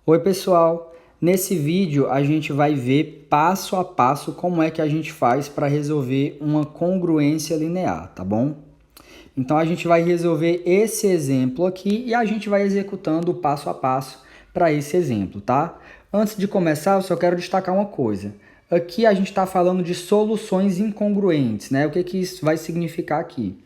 Oi pessoal, nesse vídeo a gente vai ver passo a passo como é que a gente faz para resolver uma congruência linear, tá bom? Então a gente vai resolver esse exemplo aqui e a gente vai executando o passo a passo para esse exemplo, tá? Antes de começar, eu só quero destacar uma coisa. Aqui a gente está falando de soluções incongruentes, né? O que isso vai significar aqui?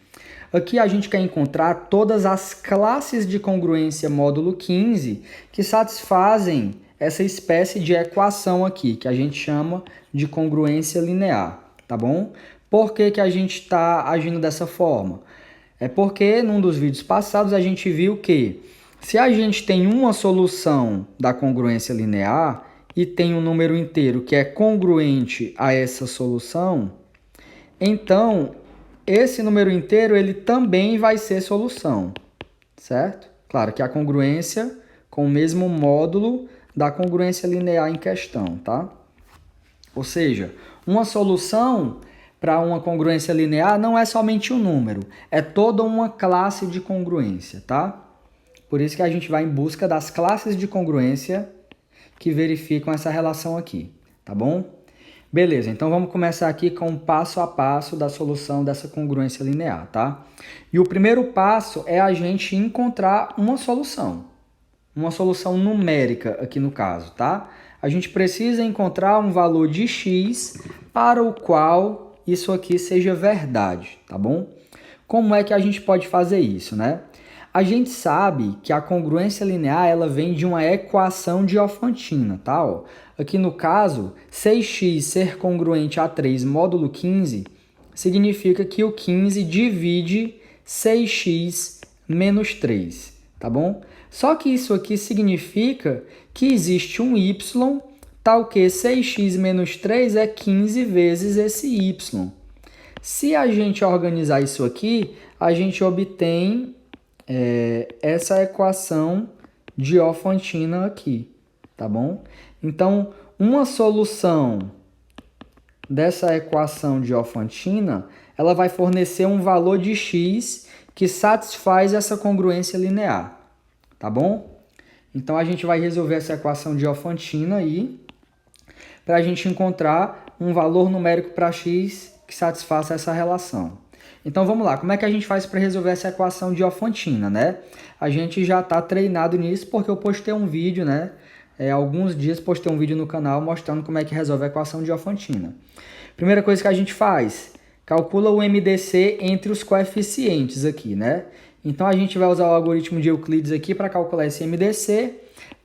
Aqui a gente quer encontrar todas as classes de congruência módulo 15 que satisfazem essa espécie de equação aqui, que a gente chama de congruência linear, tá bom? Por que a gente está agindo dessa forma? É porque num dos vídeos passados a gente viu que se a gente tem uma solução da congruência linear e tem um número inteiro que é congruente a essa solução, então esse número inteiro ele também vai ser solução, certo? Claro que a congruência com o mesmo módulo da congruência linear em questão, tá? Ou seja, uma solução para uma congruência linear não é somente um número, é toda uma classe de congruência, tá? Por isso que a gente vai em busca das classes de congruência que verificam essa relação aqui, tá bom? Beleza, então vamos começar aqui com o passo a passo da solução dessa congruência linear, tá? E o primeiro passo é a gente encontrar uma solução numérica aqui no caso, tá? A gente precisa encontrar um valor de x para o qual isso aqui seja verdade, tá bom? Como é que a gente pode fazer isso, né? A gente sabe que a congruência linear ela vem de uma equação diofantina, tá? Ó, aqui no caso, 6x ser congruente a 3 módulo 15 significa que o 15 divide 6x menos 3, tá bom? Só que isso aqui significa que existe um y, tal que 6x menos 3 é 15 vezes esse y. Se a gente organizar isso aqui, a gente obtém essa equação diofantina aqui, tá bom? Então, uma solução dessa equação diofantina, ela vai fornecer um valor de x que satisfaz essa congruência linear, tá bom? Então, a gente vai resolver essa equação diofantina aí, para a gente encontrar um valor numérico para x que satisfaça essa relação. Então vamos lá, como é que a gente faz para resolver essa equação diofantina, né? A gente já está treinado nisso porque eu postei um vídeo, né? Alguns dias postei um vídeo no canal mostrando como é que resolve a equação diofantina. Primeira coisa que a gente faz, calcula o MDC entre os coeficientes aqui, né? Então a gente vai usar o algoritmo de Euclides aqui para calcular esse MDC.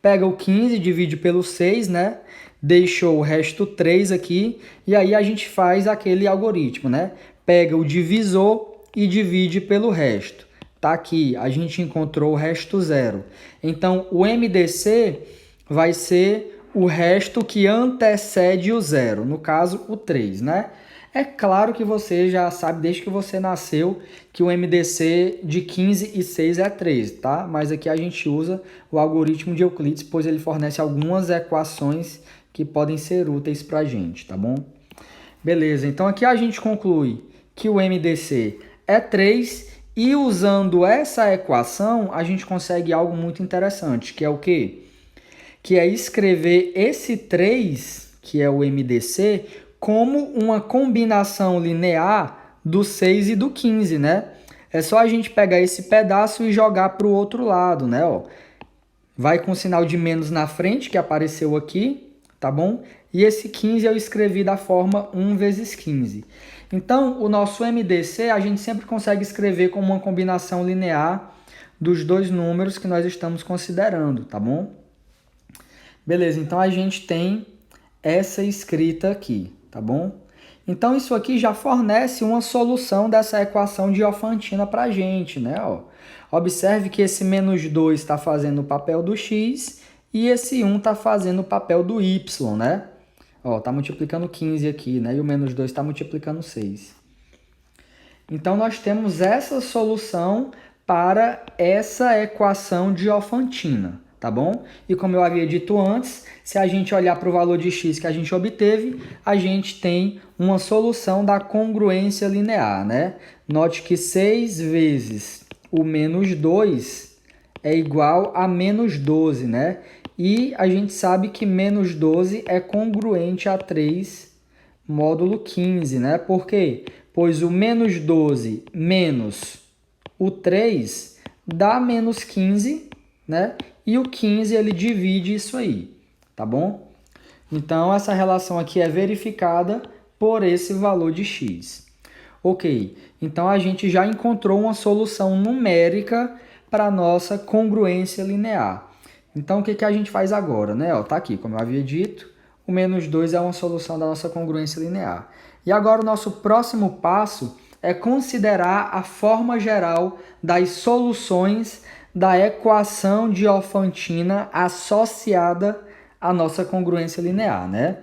Pega o 15, divide pelo 6, né? Deixou o resto 3 aqui. E aí a gente faz aquele algoritmo, né? Pega o divisor e divide pelo resto. Tá aqui, a gente encontrou o resto 0. Então, o MDC vai ser o resto que antecede o 0. No caso, o 3, né? É claro que você já sabe, desde que você nasceu, que o MDC de 15 e 6 é 3, tá? Mas aqui a gente usa o algoritmo de Euclides, pois ele fornece algumas equações que podem ser úteis para a gente, tá bom? Beleza, então aqui a gente conclui que o MDC é 3 e usando essa equação a gente consegue algo muito interessante, que é o quê? Que é escrever esse 3, que é o MDC, como uma combinação linear do 6 e do 15, né? É só a gente pegar esse pedaço e jogar para o outro lado, né? Ó, vai com o sinal de menos na frente, que apareceu aqui, tá bom? E esse 15 eu escrevi da forma 1 vezes 15. Então, o nosso MDC a gente sempre consegue escrever como uma combinação linear dos dois números que nós estamos considerando, tá bom? Beleza, então a gente tem essa escrita aqui, tá bom? Então, isso aqui já fornece uma solução dessa equação diofantina para a gente, né? Ó, observe que esse menos 2 está fazendo o papel do x e esse 1 está fazendo o papel do y, né? Ó, tá multiplicando 15 aqui, né? E o menos 2 está multiplicando 6. Então, nós temos essa solução para essa equação diofantina, tá bom? E como eu havia dito antes, se a gente olhar para o valor de x que a gente obteve, a gente tem uma solução da congruência linear, né? Note que 6 vezes o menos 2 é igual a menos 12, né? E a gente sabe que menos 12 é congruente a 3 módulo 15, né? Por quê? Pois o menos 12 menos o 3 dá menos 15, né? E o 15 ele divide isso aí, tá bom? Então, essa relação aqui é verificada por esse valor de x. Ok, então a gente já encontrou uma solução numérica para a nossa congruência linear. Então, o que a gente faz agora? Né? Tá aqui, como eu havia dito, o menos 2 é uma solução da nossa congruência linear. E agora o nosso próximo passo é considerar a forma geral das soluções da equação diofantina associada à nossa congruência linear, né?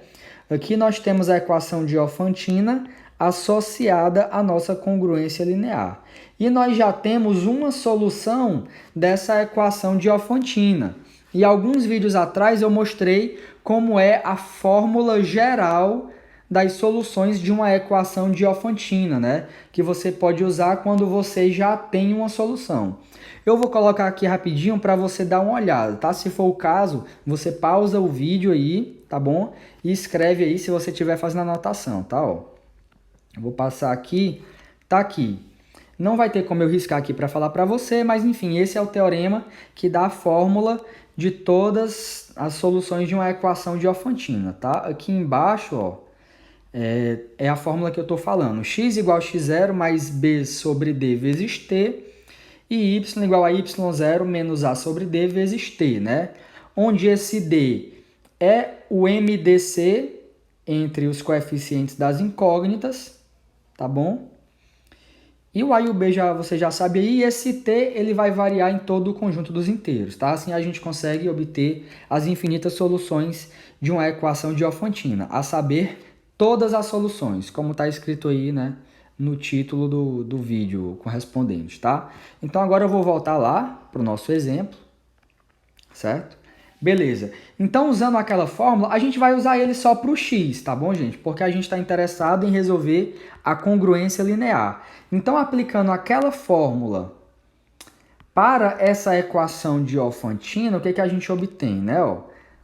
Aqui nós temos a equação diofantina associada à nossa congruência linear. E nós já temos uma solução dessa equação diofantina. E alguns vídeos atrás eu mostrei como é a fórmula geral das soluções de uma equação diofantina, né? Que você pode usar quando você já tem uma solução. Eu vou colocar aqui rapidinho para você dar uma olhada, tá? Se for o caso, você pausa o vídeo aí, tá bom? E escreve aí se você estiver fazendo anotação, tá? Ó, eu vou passar aqui, tá aqui. Não vai ter como eu riscar aqui para falar para você, mas enfim, esse é o teorema que dá a fórmula de todas as soluções de uma equação diofantina, tá? Aqui embaixo, ó, é a fórmula que eu estou falando. X igual a x0 mais b sobre d vezes t e y igual a y0 menos a sobre d vezes t, né? Onde esse d é o MDC entre os coeficientes das incógnitas, tá bom? E o A e o B você já sabe aí, e esse T ele vai variar em todo o conjunto dos inteiros, tá? Assim a gente consegue obter as infinitas soluções de uma equação diofantina, a saber, todas as soluções, como está escrito aí, né, no título do vídeo correspondente, tá? Então agora eu vou voltar lá para o nosso exemplo, certo? Beleza. Então, usando aquela fórmula, a gente vai usar ele só para o x, tá bom, gente? Porque a gente está interessado em resolver a congruência linear. Então, aplicando aquela fórmula para essa equação diofantina, o que a gente obtém, né? Ó,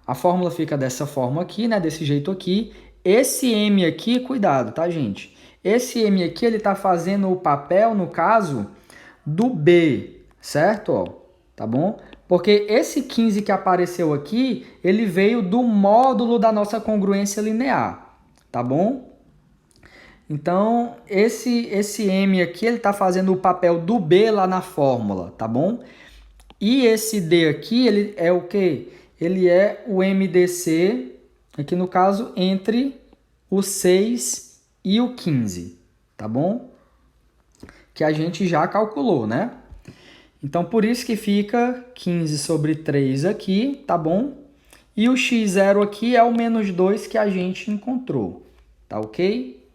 a fórmula fica dessa forma aqui, né? Desse jeito aqui. Esse m aqui, cuidado, tá, gente? Esse m aqui, ele está fazendo o papel, no caso, do b, certo? Ó, tá bom? Porque esse 15 que apareceu aqui, ele veio do módulo da nossa congruência linear, tá bom? Então, esse m aqui, ele está fazendo o papel do b lá na fórmula, tá bom? E esse d aqui, ele é o quê? Ele é o MDC, aqui no caso, entre o 6 e o 15, tá bom? Que a gente já calculou, né? Então, por isso que fica 15 sobre 3 aqui, tá bom? E o x0 aqui é o menos 2 que a gente encontrou, tá ok?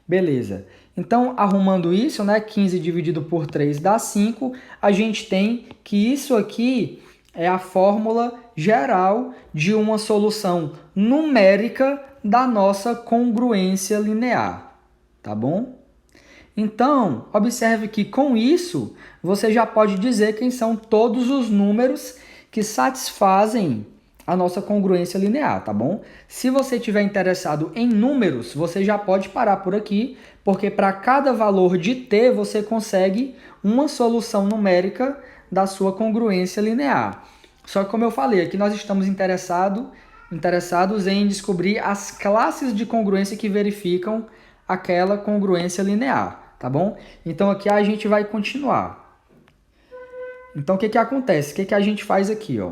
Beleza. Então, arrumando isso, né, 15 dividido por 3 dá 5, a gente tem que isso aqui é a fórmula geral de uma solução numérica da nossa congruência linear, tá bom? Então, observe que com isso, você já pode dizer quem são todos os números que satisfazem a nossa congruência linear, tá bom? Se você estiver interessado em números, você já pode parar por aqui, porque para cada valor de t, você consegue uma solução numérica da sua congruência linear. Só que, como eu falei, aqui nós estamos interessados em descobrir as classes de congruência que verificam aquela congruência linear. Tá bom? Então, aqui a gente vai continuar. Então, o que acontece? O que a gente faz aqui, ó?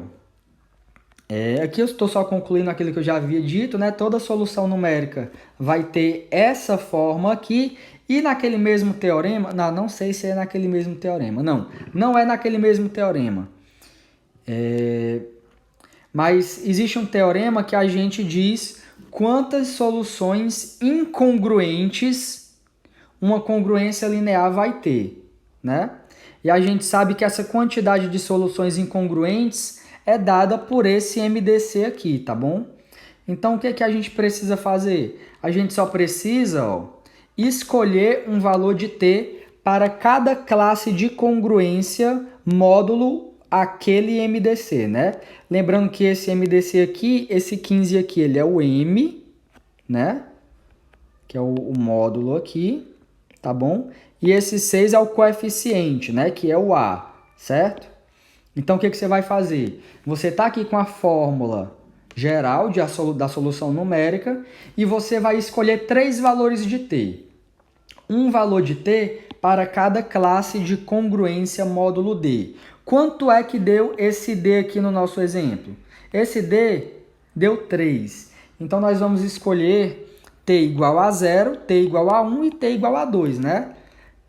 Aqui eu estou só concluindo aquilo que eu já havia dito, né? Toda solução numérica vai ter essa forma aqui. E naquele mesmo teorema... Não sei se é naquele mesmo teorema. Não é naquele mesmo teorema. Mas existe um teorema que a gente diz quantas soluções incongruentes uma congruência linear vai ter, né? E a gente sabe que essa quantidade de soluções incongruentes é dada por esse MDC aqui, tá bom? Então, o que a gente precisa fazer? A gente só precisa, ó, escolher um valor de t para cada classe de congruência módulo aquele MDC, né? Lembrando que esse MDC aqui, esse 15 aqui, ele é o M, né? Que é o módulo aqui, tá bom? E esse 6 é o coeficiente, né? Que é o A, certo? Então, o que você vai fazer? Você está aqui com a fórmula geral da solução numérica e você vai escolher 3 valores de t. Um valor de t para cada classe de congruência módulo D. Quanto é que deu esse D aqui no nosso exemplo? Esse D deu 3. Então, nós vamos escolher t igual a 0, t igual a 1 e t igual a 2, né?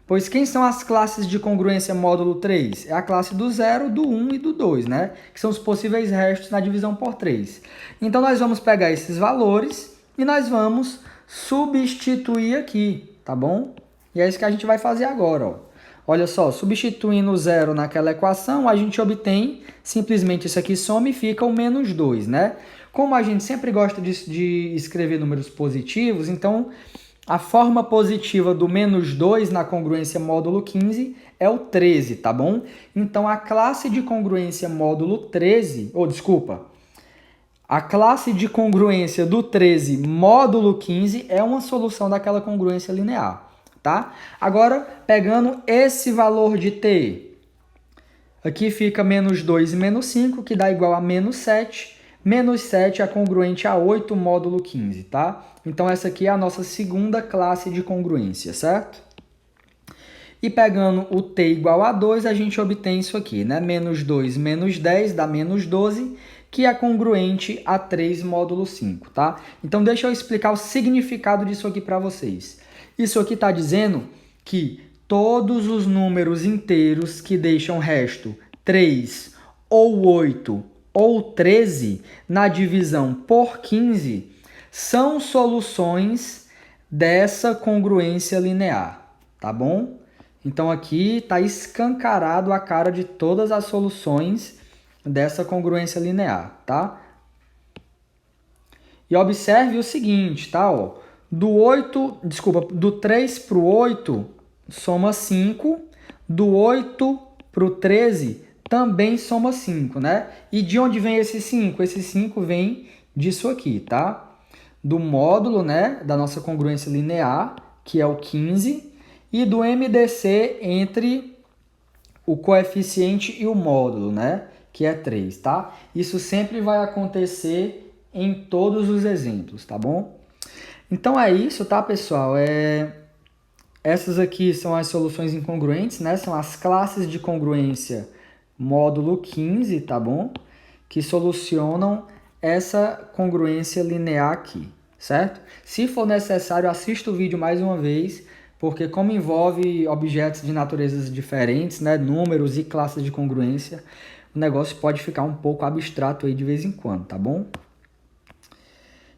Pois quem são as classes de congruência módulo 3? É a classe do 0, do 1 e do 2, né? Que são os possíveis restos na divisão por 3. Então, nós vamos pegar esses valores e nós vamos substituir aqui, tá bom? E é isso que a gente vai fazer agora, ó. Olha só, substituindo o 0 naquela equação, a gente obtém simplesmente isso aqui soma e fica o menos 2, né? Como a gente sempre gosta de escrever números positivos, então a forma positiva do menos 2 na congruência módulo 15 é o 13, tá bom? Então, a classe de congruência módulo 13, a classe de congruência do 13 módulo 15 é uma solução daquela congruência linear, tá? Agora, pegando esse valor de t, aqui fica menos 2 e menos 5, que dá igual a menos 7. Menos 7 é congruente a 8 módulo 15, tá? Então, essa aqui é a nossa segunda classe de congruência, certo? E pegando o t igual a 2, a gente obtém isso aqui, né? Menos 2 menos 10 dá menos 12, que é congruente a 3 módulo 5, tá? Então, deixa eu explicar o significado disso aqui para vocês. Isso aqui está dizendo que todos os números inteiros que deixam resto 3 ou 8 ou 13 na divisão por 15 são soluções dessa congruência linear, tá bom? Então aqui está escancarado a cara de todas as soluções dessa congruência linear, tá? E observe o seguinte, tá? Ó, do 3 para o 8 soma 5, do 8 para o 13 também soma 5, né? E de onde vem esse 5? Esse 5 vem disso aqui, tá? Do módulo, né, da nossa congruência linear, que é o 15, e do MDC entre o coeficiente e o módulo, né, que é 3, tá? Isso sempre vai acontecer em todos os exemplos, tá bom? Então é isso, tá, pessoal? Essas aqui são as soluções incongruentes, né? São as classes de congruência módulo 15, tá bom? Que solucionam essa congruência linear aqui, certo? Se for necessário, assista o vídeo mais uma vez, porque como envolve objetos de naturezas diferentes, né? Números e classes de congruência, o negócio pode ficar um pouco abstrato aí de vez em quando, tá bom?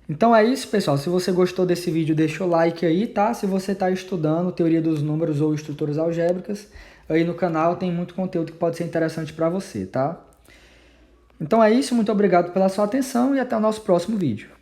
Então é isso, pessoal. Se você gostou desse vídeo, deixa o like aí, tá? Se você está estudando teoria dos números ou estruturas algébricas, aí no canal tem muito conteúdo que pode ser interessante para você, tá? Então é isso, muito obrigado pela sua atenção e até o nosso próximo vídeo.